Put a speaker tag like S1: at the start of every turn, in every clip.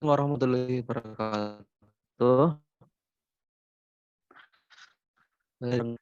S1: Warahmatullahi wabarakatuh.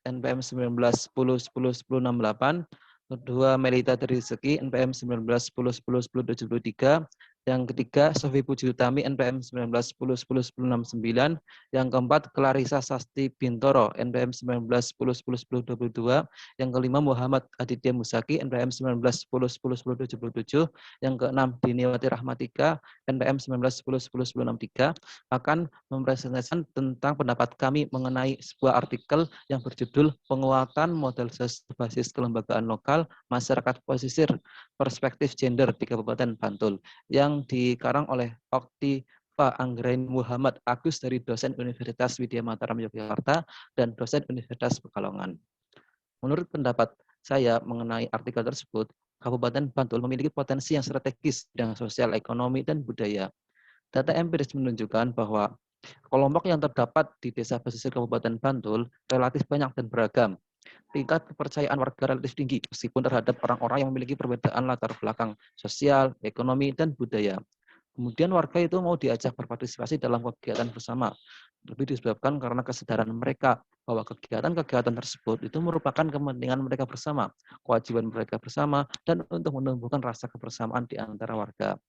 S1: NPM 19 10 10 10 68, kedua Melita Triseki NPM 19 10 10 10 73, yang ketiga Sofi Puji Utami NPM 19 10 10 10 69, yang keempat Clarissa Sasti Bintoro NPM 19 10 10 10 22, yang kelima Muhammad Aditya Musaki NPM 19 10 10 10 77, yang keenam Diniwati Rahmatika NPM 19 10 10 10 63 akan mempresentasikan tentang pendapat kami mengenai sebuah artikel yang berjudul Penguatan Model Basis Kelembagaan Lokal Masyarakat Pesisir Perspektif Gender di Kabupaten Bantul yang dikarang oleh Oktiva Anggrain Muhammad Agus dari dosen Universitas Widya Mataram Yogyakarta dan dosen Universitas Pekalongan. Menurut pendapat saya mengenai artikel tersebut, Kabupaten Bantul memiliki potensi yang strategis bidang sosial, ekonomi, dan budaya. Data empiris menunjukkan bahwa kelompok yang terdapat di desa pesisir Kabupaten Bantul relatif banyak dan beragam. Tingkat kepercayaan warga relatif tinggi meskipun terhadap orang-orang yang memiliki perbedaan latar belakang sosial, ekonomi, dan budaya. Kemudian warga itu mau diajak berpartisipasi dalam kegiatan bersama. Lebih disebabkan karena kesadaran mereka bahwa kegiatan-kegiatan tersebut itu merupakan kepentingan mereka bersama, kewajiban mereka bersama, dan untuk menumbuhkan rasa kebersamaan di antara warga.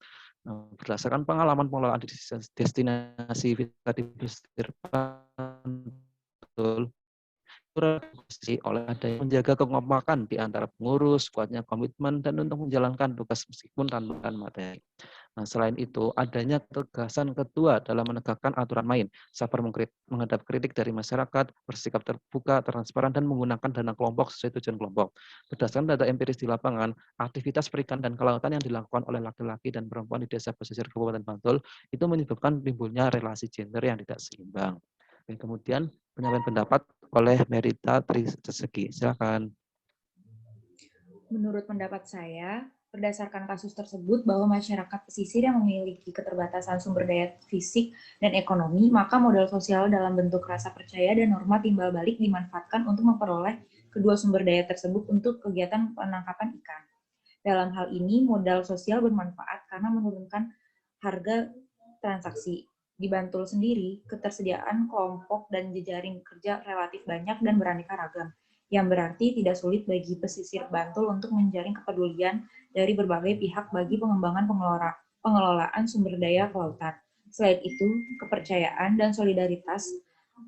S1: Berdasarkan pengalaman pengelolaan di destinasi wisata di pesisir Bantul, oleh adanya menjaga kekompakan di antara pengurus, kuatnya komitmen, dan untuk menjalankan tugas meskipun tanpa materi. Nah, selain itu, adanya ketegasan ketua dalam menegakkan aturan main, sabar menghadap kritik dari masyarakat, bersikap terbuka, transparan, dan menggunakan dana kelompok sesuai tujuan kelompok. Berdasarkan data empiris di lapangan, aktivitas perikan dan kelautan yang dilakukan oleh laki-laki dan perempuan di desa pesisir Kabupaten Bantul itu menyebabkan timbulnya relasi gender yang tidak seimbang. Dan kemudian penyampaian pendapat oleh Merita Triseki. Silakan.
S2: Menurut pendapat saya, berdasarkan kasus tersebut bahwa masyarakat pesisir yang memiliki keterbatasan sumber daya fisik dan ekonomi, maka modal sosial dalam bentuk rasa percaya dan norma timbal balik dimanfaatkan untuk memperoleh kedua sumber daya tersebut untuk kegiatan penangkapan ikan. Dalam hal ini, modal sosial bermanfaat karena menurunkan harga transaksi. Di Bantul sendiri, ketersediaan kelompok dan jejaring kerja relatif banyak dan beraneka ragam, yang berarti tidak sulit bagi pesisir Bantul untuk menjaring kepedulian dari berbagai pihak bagi pengembangan pengelolaan sumber daya kelautan. Selain itu, kepercayaan dan solidaritas,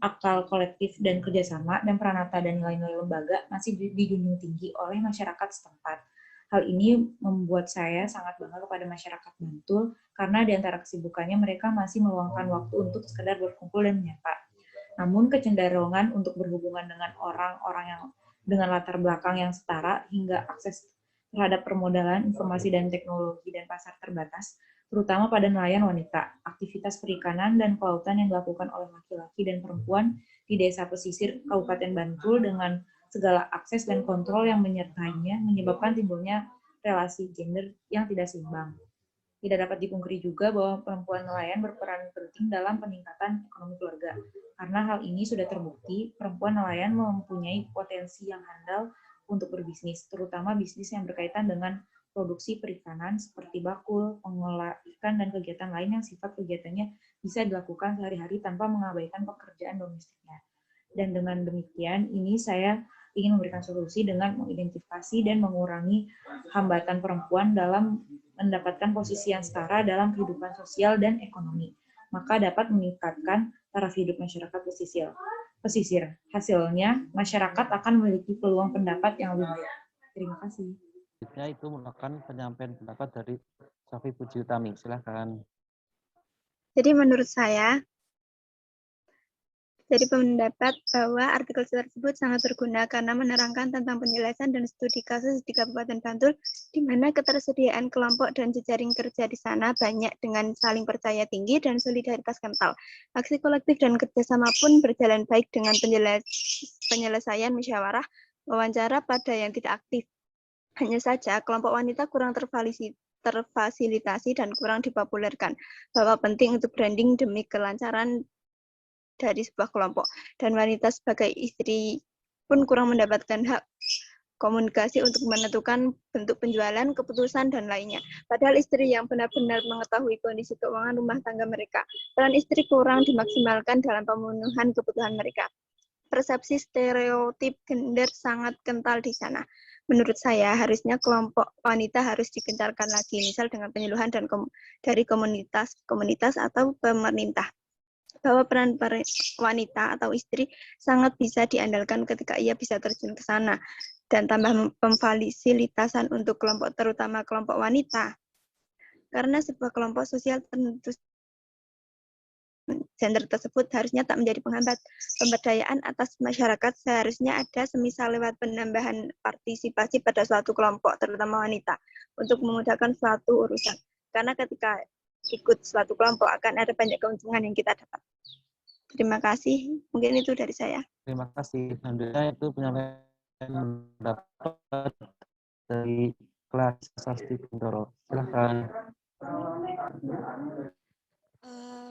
S2: akal kolektif dan kerjasama, dan peranata dan nilai-nilai lembaga masih dijunjung tinggi oleh masyarakat setempat. Hal ini membuat saya sangat bangga kepada masyarakat Bantul karena di antara kesibukannya mereka masih meluangkan waktu untuk sekedar berkumpul dan menyapa. Namun kecenderungan untuk berhubungan dengan orang-orang yang dengan latar belakang yang setara hingga akses terhadap permodalan, informasi dan teknologi dan pasar terbatas, terutama pada nelayan wanita. Aktivitas perikanan dan kelautan yang dilakukan oleh laki-laki dan perempuan di desa pesisir Kabupaten Bantul dengan segala akses dan kontrol yang menyertainya menyebabkan timbulnya relasi gender yang tidak seimbang. Tidak dapat dipungkiri juga bahwa perempuan nelayan berperan penting dalam peningkatan ekonomi keluarga. Karena hal ini sudah terbukti, perempuan nelayan mempunyai potensi yang handal untuk berbisnis, terutama bisnis yang berkaitan dengan produksi perikanan seperti bakul, pengelola ikan, dan kegiatan lain yang sifat kegiatannya bisa dilakukan sehari-hari tanpa mengabaikan pekerjaan domestiknya. Dan dengan demikian, ini saya ingin memberikan solusi dengan mengidentifikasi dan mengurangi hambatan perempuan dalam mendapatkan posisi yang setara dalam kehidupan sosial dan ekonomi, maka dapat meningkatkan taraf hidup masyarakat pesisir. Hasilnya, masyarakat akan memiliki peluang pendapat yang lebih baik. Terima kasih.
S1: Itu merupakan penyampaian pendapat dari Sofi Puji Utami. Silakan.
S3: Jadi menurut saya, jadi pendapat bahwa artikel tersebut sangat berguna karena menerangkan tentang penjelasan dan studi kasus di Kabupaten Bantul, di mana ketersediaan kelompok dan jejaring kerja di sana banyak dengan saling percaya tinggi dan solidaritas kental. Aksi kolektif dan kerjasama pun berjalan baik dengan penyelesaian musyawarah wawancara pada yang tidak aktif. Hanya saja kelompok wanita kurang terfasilitasi dan kurang dipopulerkan, bahwa penting untuk branding demi kelancaran dari sebuah kelompok, dan wanita sebagai istri pun kurang mendapatkan hak komunikasi untuk menentukan bentuk penjualan, keputusan, dan lainnya. Padahal istri yang benar-benar mengetahui kondisi keuangan rumah tangga mereka. Peran istri kurang dimaksimalkan dalam pemenuhan kebutuhan mereka. Persepsi stereotip gender sangat kental di sana. Menurut saya, harusnya kelompok wanita harus digencarkan lagi, misal dengan penyuluhan dan dari komunitas atau pemerintah. Bahwa peran wanita atau istri sangat bisa diandalkan ketika ia bisa terjun ke sana. Dan tambah pemfasilitasan untuk kelompok, terutama kelompok wanita. Karena sebuah kelompok sosial tertentu gender tersebut harusnya tak menjadi penghambat pemberdayaan atas masyarakat. Seharusnya ada semisal lewat penambahan partisipasi pada suatu kelompok, terutama wanita, untuk memudahkan suatu urusan. Karena ketika ikut suatu kelompok akan ada banyak keuntungan yang kita dapat. Terima kasih. Mungkin itu dari saya.
S1: Terima kasih. Selanjutnya itu penyampaian pendapat dari Clarissa Sasti Bintoro. Silakan.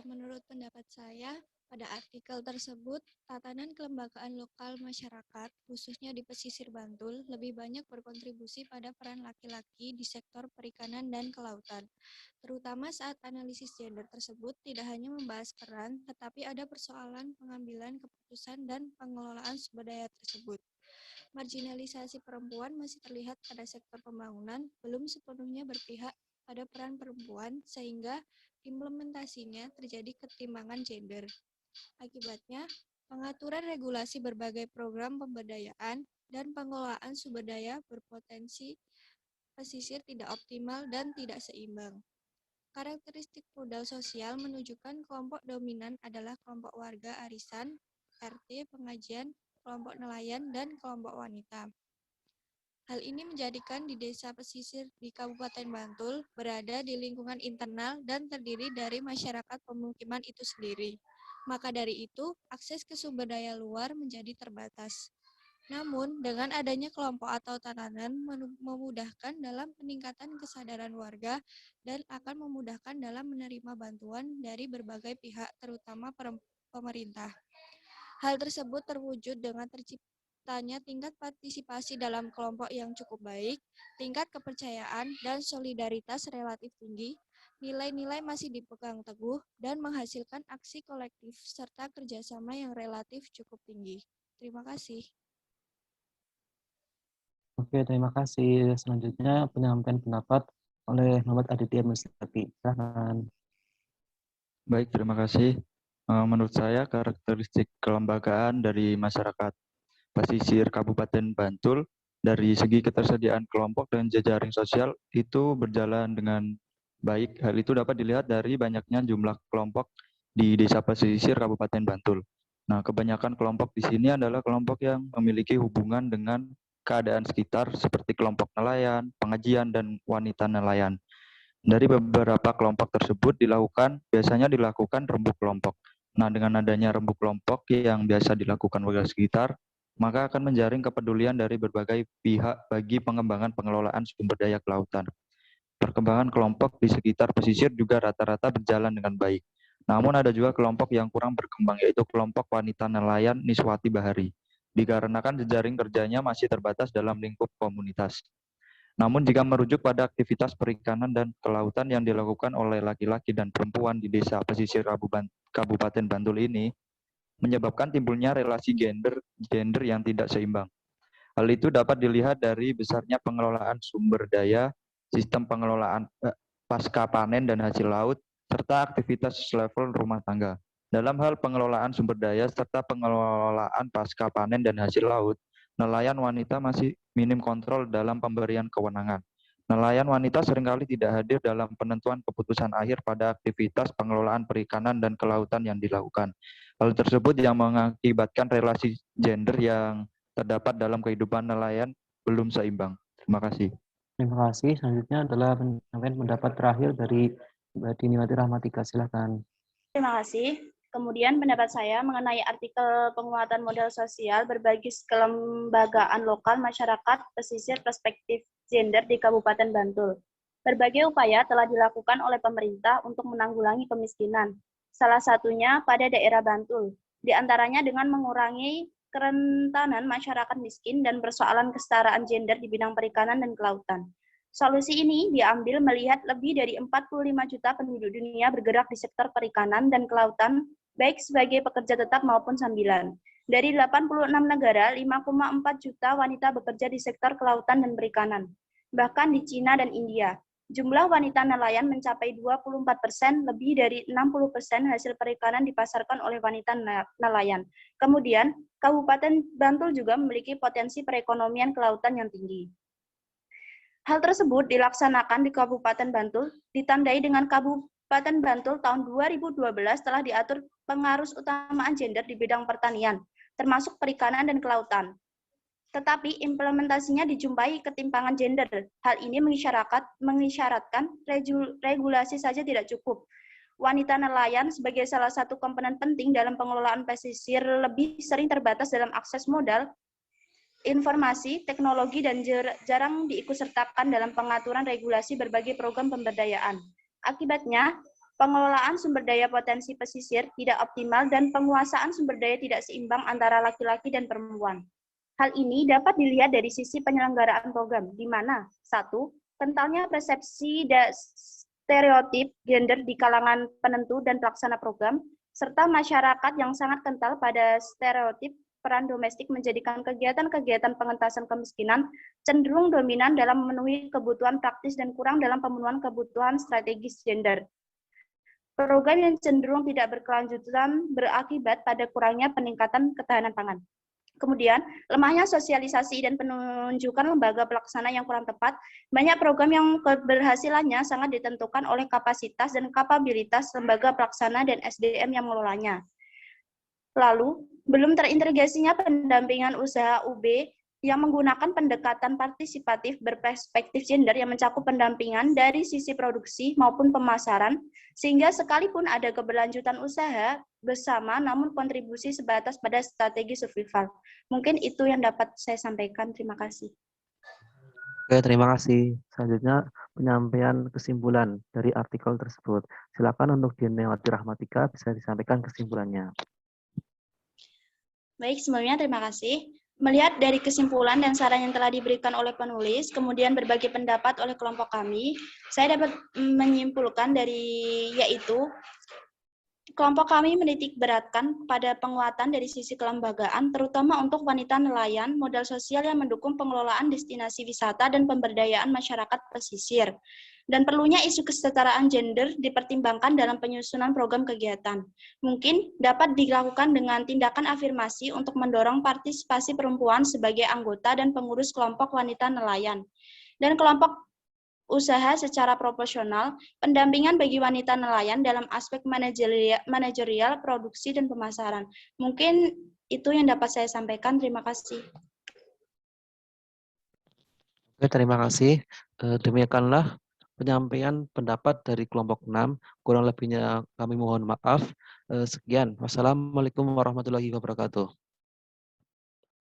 S4: Menurut pendapat saya, pada artikel tersebut, tatanan kelembagaan lokal masyarakat, khususnya di pesisir Bantul, lebih banyak berkontribusi pada peran laki-laki di sektor perikanan dan kelautan. Terutama saat analisis gender tersebut tidak hanya membahas peran, tetapi ada persoalan pengambilan keputusan dan pengelolaan sumber daya tersebut. Marginalisasi perempuan masih terlihat pada sektor pembangunan, belum sepenuhnya berpihak pada peran perempuan, sehingga implementasinya terjadi ketimbangan gender. Akibatnya, pengaturan regulasi berbagai program pemberdayaan dan pengelolaan sumber daya berpotensi pesisir tidak optimal dan tidak seimbang. Karakteristik modal sosial menunjukkan kelompok dominan adalah kelompok warga arisan, RT, pengajian, kelompok nelayan, dan kelompok wanita. Hal ini menjadikan di desa pesisir di Kabupaten Bantul berada di lingkungan internal dan terdiri dari masyarakat pemukiman itu sendiri. Maka dari itu, akses ke sumber daya luar menjadi terbatas. Namun, dengan adanya kelompok atau tatanan memudahkan dalam peningkatan kesadaran warga dan akan memudahkan dalam menerima bantuan dari berbagai pihak, terutama pemerintah. Hal tersebut terwujud dengan terciptanya tingkat partisipasi dalam kelompok yang cukup baik, tingkat kepercayaan dan solidaritas relatif tinggi, nilai-nilai masih dipegang teguh, dan menghasilkan aksi kolektif serta kerjasama yang relatif cukup tinggi. Terima kasih.
S1: Oke, terima kasih. Selanjutnya penyampaian pendapat oleh Muhammad Aditya Mustaqi. Silakan.
S5: Baik, terima kasih. Menurut saya, karakteristik kelembagaan dari masyarakat pesisir Kabupaten Bantul dari segi ketersediaan kelompok dan jejaring sosial itu berjalan dengan baik. Hal itu dapat dilihat dari banyaknya jumlah kelompok di desa pesisir Kabupaten Bantul. Nah, kebanyakan kelompok di sini adalah kelompok yang memiliki hubungan dengan keadaan sekitar seperti kelompok nelayan, pengajian, dan wanita nelayan. Dari beberapa kelompok tersebut biasanya dilakukan rembuk kelompok. Nah, dengan adanya rembuk kelompok yang biasa dilakukan warga sekitar, maka akan menjaring kepedulian dari berbagai pihak bagi pengembangan pengelolaan sumber daya kelautan. Perkembangan kelompok di sekitar pesisir juga rata-rata berjalan dengan baik. Namun ada juga kelompok yang kurang berkembang, yaitu kelompok wanita nelayan Niswati Bahari, dikarenakan jejaring kerjanya masih terbatas dalam lingkup komunitas. Namun jika merujuk pada aktivitas perikanan dan kelautan yang dilakukan oleh laki-laki dan perempuan di desa pesisir Kabupaten Bantul ini, menyebabkan timbulnya relasi gender yang tidak seimbang. Hal itu dapat dilihat dari besarnya pengelolaan sumber daya, sistem pengelolaan pasca panen dan hasil laut, serta aktivitas level rumah tangga. Dalam hal pengelolaan sumber daya serta pengelolaan pasca panen dan hasil laut, nelayan wanita masih minim kontrol dalam pemberian kewenangan. Nelayan wanita seringkali tidak hadir dalam penentuan keputusan akhir pada aktivitas pengelolaan perikanan dan kelautan yang dilakukan. Hal tersebut yang mengakibatkan relasi gender yang terdapat dalam kehidupan nelayan belum seimbang. Terima kasih.
S1: Terima kasih. Selanjutnya adalah penyampaian pendapat terakhir dari Mbak Diniwati Rahmatika. Silakan.
S6: Terima kasih. Kemudian pendapat saya mengenai artikel penguatan modal sosial berbasis kelembagaan lokal masyarakat pesisir perspektif gender di Kabupaten Bantul. Berbagai upaya telah dilakukan oleh pemerintah untuk menanggulangi kemiskinan. Salah satunya pada daerah Bantul, di antaranya dengan mengurangi kerentanan masyarakat miskin dan persoalan kesetaraan gender di bidang perikanan dan kelautan. Solusi ini diambil melihat lebih dari 45 juta penduduk dunia bergerak di sektor perikanan dan kelautan, baik sebagai pekerja tetap maupun sambilan. Dari 86 negara, 5,4 juta wanita bekerja di sektor kelautan dan perikanan. Bahkan di Cina dan India, jumlah wanita nelayan mencapai 24%, lebih dari 60% hasil perikanan dipasarkan oleh wanita nelayan. Kemudian, Kabupaten Bantul juga memiliki potensi perekonomian kelautan yang tinggi. Hal tersebut dilaksanakan di Kabupaten Bantul, ditandai dengan Kabupaten Bantul tahun 2012 telah diatur pengarus utamaan gender di bidang pertanian, termasuk perikanan dan kelautan. Tetapi implementasinya dijumpai ketimpangan gender. Hal ini mengisyaratkan regulasi saja tidak cukup. Wanita nelayan sebagai salah satu komponen penting dalam pengelolaan pesisir lebih sering terbatas dalam akses modal, informasi, teknologi, dan jarang diikutsertakan dalam pengaturan regulasi berbagai program pemberdayaan. Akibatnya, pengelolaan sumber daya potensi pesisir tidak optimal dan penguasaan sumber daya tidak seimbang antara laki-laki dan perempuan. Hal ini dapat dilihat dari sisi penyelenggaraan program, di mana 1. Kentalnya persepsi dan stereotip gender di kalangan penentu dan pelaksana program, serta masyarakat yang sangat kental pada stereotip peran domestik menjadikan kegiatan-kegiatan pengentasan kemiskinan cenderung dominan dalam memenuhi kebutuhan praktis dan kurang dalam pemenuhan kebutuhan strategis gender. Program yang cenderung tidak berkelanjutan berakibat pada kurangnya peningkatan ketahanan pangan. Kemudian, lemahnya sosialisasi dan penunjukan lembaga pelaksana yang kurang tepat, banyak program yang keberhasilannya sangat ditentukan oleh kapasitas dan kapabilitas lembaga pelaksana dan SDM yang mengelolanya. Lalu, belum terintegrasinya pendampingan usaha UB yang menggunakan pendekatan partisipatif berperspektif gender yang mencakup pendampingan dari sisi produksi maupun pemasaran, sehingga sekalipun ada keberlanjutan usaha bersama, namun kontribusi sebatas pada strategi survival. Mungkin itu yang dapat saya sampaikan. Terima kasih.
S1: Oke, terima kasih. Selanjutnya, penyampaian kesimpulan dari artikel tersebut. Silakan untuk Dinewati Rahmatika bisa disampaikan kesimpulannya.
S6: Baik, sebelumnya terima kasih. Melihat dari kesimpulan dan saran yang telah diberikan oleh penulis, kemudian berbagai pendapat oleh kelompok kami, saya dapat menyimpulkan yaitu kelompok kami menitik beratkan pada penguatan dari sisi kelembagaan, terutama untuk wanita nelayan, modal sosial yang mendukung pengelolaan destinasi wisata dan pemberdayaan masyarakat pesisir. Dan perlunya isu kesetaraan gender dipertimbangkan dalam penyusunan program kegiatan. Mungkin dapat dilakukan dengan tindakan afirmasi untuk mendorong partisipasi perempuan sebagai anggota dan pengurus kelompok wanita nelayan. Dan kelompok usaha secara proporsional, pendampingan bagi wanita nelayan dalam aspek manajerial, produksi, dan pemasaran. Mungkin itu yang dapat saya sampaikan. Terima kasih.
S1: Oke, terima kasih. Demikianlah penyampaian pendapat dari kelompok 6. Kurang lebihnya kami mohon maaf. Sekian. Wassalamualaikum warahmatullahi wabarakatuh.